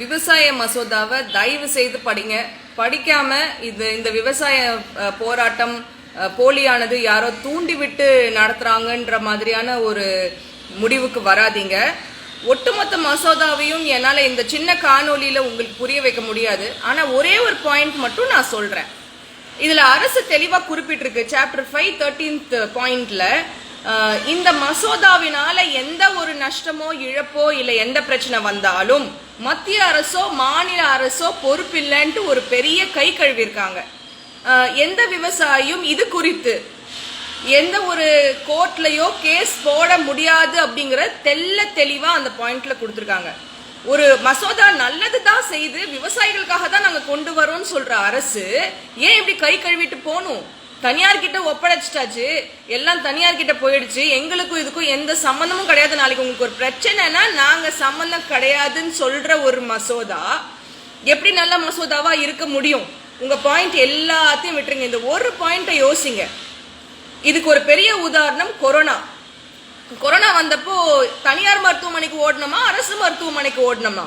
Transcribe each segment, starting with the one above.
விவசாய மசோதாவை தயவு செய்து படிங்க. படிக்காம இந்த விவசாய போராட்டம் போலியானது யாரோ தூண்டிவிட்டு நடத்துறாங்கன்ற மாதிரியான ஒரு முடிவுக்கு வராதீங்க. ஒட்டுமொத்த மசோதாவையும் என்னால இந்த சின்ன காணொலியில உங்களுக்கு புரிய வைக்க முடியாது. ஆனா ஒரே ஒரு பாயிண்ட் மட்டும் நான் சொல்றேன். இதுல அரசு தெளிவா குறிப்பிட்டிருக்கு. சாப்டர் 5 13th பாயிண்ட்ல இந்த மசோதாவினால எந்த ஒரு நஷ்டமோ இழப்போ இல்லை எந்த பிரச்சனை வந்தாலும் மத்திய அரசோ மாநில அரசோ பொறுப்பில்லைன்ட்டு ஒரு பெரிய கை கழுவிருக்காங்க. எந்த விவசாயியும் இது குறித்து எந்த ஒரு கோர்ட்லயோ கேஸ் போட முடியாது அப்படிங்கிற தெளிவா அந்த பாயிண்ட்ல கொடுத்துருக்காங்க. ஒரு மசோதா நல்லது தான் செய்து விவசாயிகளுக்காக தான் நாங்க கொண்டு வரோம்னு சொல்ற அரசு ஏன் இப்படி கை கழுவிட்டு போகணும்? தனியார் கிட்ட ஒப்படைச்சிட்டாச்சு, எல்லாம் தனியார் கிட்ட போயிடுச்சு, எங்களுக்கும் இதுக்கும் எந்த சம்பந்தமும் கிடையாது. நாளைக்கு உங்களுக்கு ஒரு பிரச்சனைனா நாங்க சம்பந்தம் கிடையாதுன்னு சொல்ற ஒரு மசோதா எப்படி நல்ல மசோதாவா இருக்க முடியும்? உங்க பாயிண்ட் எல்லாத்தையும் விட்டுருங்க. இந்த ஒரு பாயிண்ட்டை யோசிங்க. இதுக்கு ஒரு பெரிய உதாரணம் கொரோனா வந்தப்போ தனியார் மருத்துவமனைக்கு ஓடணுமா அரசு மருத்துவமனைக்கு ஓடணுமா?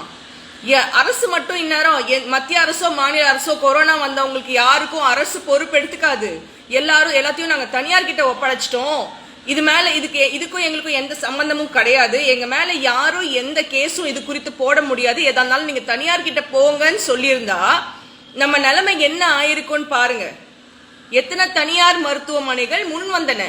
அரசு மட்டும் இந்நேரம் மத்திய அரசோ மாநில அரசோ கொரோனா வந்தவங்களுக்கு யாருக்கும் அரசு பொறுப்பு எடுத்துக்காது. எல்லாத்தையும் நாங்க தனியார் கிட்ட ஒப்படைச்சிட்டோம், இது மேல இதுக்கும் எங்களுக்கும் எந்த சம்பந்தமும் கிடையாது, எங்க மேல யாரும் எந்த கேஸும் இது குறித்து போட முடியாது, எதா இருந்தாலும் நீங்க தனியார் கிட்ட போங்கன்னு சொல்லியிருந்தா நம்ம நிலைமை என்ன ஆயிருக்கும்னு பாருங்க. எத்தனை தனியார் மருத்துவமனைகள் முன் வந்தன,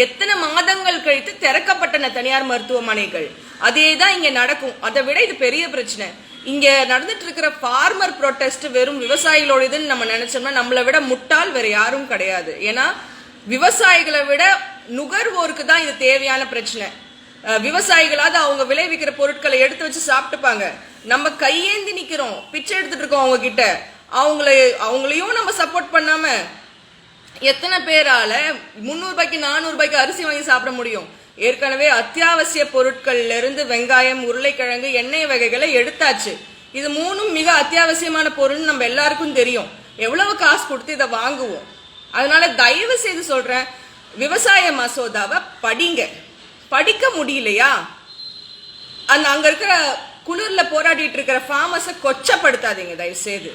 எத்தனை மாதங்கள் கழித்து திறக்கப்பட்டன தனியார் மருத்துவமனைகள். அதேதான் இங்க நடக்கும். அதை விட இது பெரிய பிரச்சனை. இங்க நடந்துட்டு இருக்கிற ஃபார்மர் ப்ரொடெஸ்ட் வெறும் விவசாயிகளோட இதுன்னு நம்ம நினைச்சோம்னா நம்மளை விட முட்டாள் வேற யாரும் கிடையாது. ஏன்னா விவசாயிகளை விட நுகர்வோருக்கு தான் இது தேவையான பிரச்சனை. விவசாயிகளாவது அவங்க விளைவிக்கிற பொருட்களை எடுத்து வச்சு சாப்பிட்டுப்பாங்க. நம்ம கையேந்தி நிக்கிறோம், பிச்சை எடுத்துட்டு இருக்கோம் அவங்க கிட்ட. அவங்களையும் நம்ம சப்போர்ட் பண்ணாம எத்தனை பேரால 300 ரூபாய்க்கு 400 ரூபாய்க்கு அரிசி வாங்கி சாப்பிட முடியும்? ஏற்கனவே அத்தியாவசிய பொருட்கள்ல இருந்து வெங்காயம், உருளைக்கிழங்கு, எண்ணெய் வகைகளை எடுத்தாச்சு. இது மூணும் மிக அத்தியாவசியமான பொருள் நம்ம எல்லாருக்கும் தெரியும். எவ்வளவு காசு கொடுத்து இதை வாங்குவோம்? அதனால தயவு செய்து சொல்றேன், விவசாய மசோதாவை படிங்க. படிக்க முடியலையா அங்க இருக்கிற குளிர்ல போராடிட்டு இருக்கிற ஃபார்மர்ஸை கொச்சப்படுத்தாதீங்க தயவு செய்து.